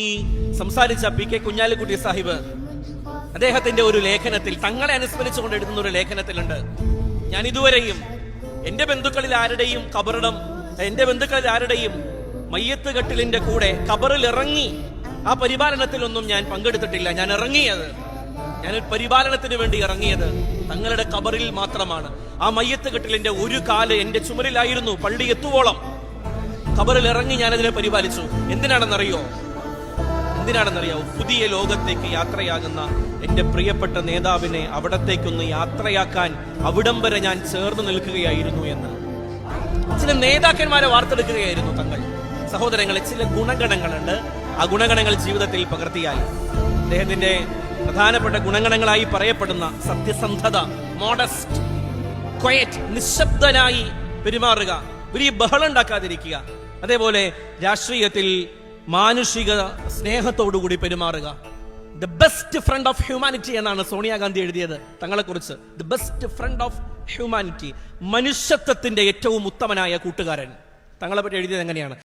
ഈ സംസാരിച്ച P K Kunhalikutty Sahib അദ്ദേഹത്തിന്റെ ഒരു ലേഖനത്തിൽ തങ്ങളെ അനുസ്മരിച്ചുകൊണ്ട് എഴുതുന്ന ഒരു ലേഖനത്തിലുണ്ട്, ഞാൻ ഇതുവരെയും എന്റെ ബന്ധുക്കളിൽ ആരുടെയും മയ്യത്ത് കെട്ടിലിന്റെ കൂടെ കബറിൽ ഇറങ്ങി ആ പരിപാലനത്തിലൊന്നും ഞാൻ പങ്കെടുത്തിട്ടില്ല. ഞാൻ പരിപാലനത്തിന് വേണ്ടി ഇറങ്ങിയത് തങ്ങളുടെ കബറിൽ മാത്രമാണ്. ആ മയ്യത്ത് കെട്ടിലിന്റെ ഒരു കാല് എന്റെ ചുമരിലായിരുന്നു. പള്ളി എത്തുവോളം കബറിൽ ഇറങ്ങി ഞാനതിനെ പരിപാലിച്ചു. എന്തിനാണെന്നറിയാവോ? പുതിയ ലോകത്തേക്ക് യാത്രയാകുന്ന എന്റെ പ്രിയപ്പെട്ട നേതാവിനെ അവിടത്തേക്കൊന്ന് യാത്രയാക്കാൻ അവിടം വരെ ഞാൻ ചേർന്ന് നിൽക്കുകയായിരുന്നു എന്ന് ചില നേതാക്കന്മാരെ വാർത്തെടുക്കുകയായിരുന്നു തങ്ങൾ. സഹോദരങ്ങളെ, ചില ഗുണഗണങ്ങളുണ്ട്. ആ ഗുണഗണങ്ങൾ ജീവിതത്തിൽ പകർത്തിയാൽ അദ്ദേഹത്തിന്റെ പ്രധാനപ്പെട്ട ഗുണഗണങ്ങളായി പറയപ്പെടുന്ന സത്യസന്ധത, മോഡസ്റ്റ്, ക്വയറ്റ്, നിശബ്ദനായി പെരുമാറുക, വലിയ ബഹളം ഉണ്ടാക്കാതിരിക്കുക, അതേപോലെ രാഷ്ട്രീയത്തിൽ മാനുഷിക സ്നേഹത്തോടുകൂടി പെരുമാറുക. The best friend of humanity എന്നാണ് സോണിയാഗാന്ധി എഴുതിയത് തങ്ങളെ കുറിച്ച്. The best friend of humanity, മനുഷ്യത്വത്തിന്റെ ഏറ്റവും ഉത്തമനായ കൂട്ടുകാരൻ. തങ്ങളെ പറ്റി എഴുതിയത് എങ്ങനെയാണ്?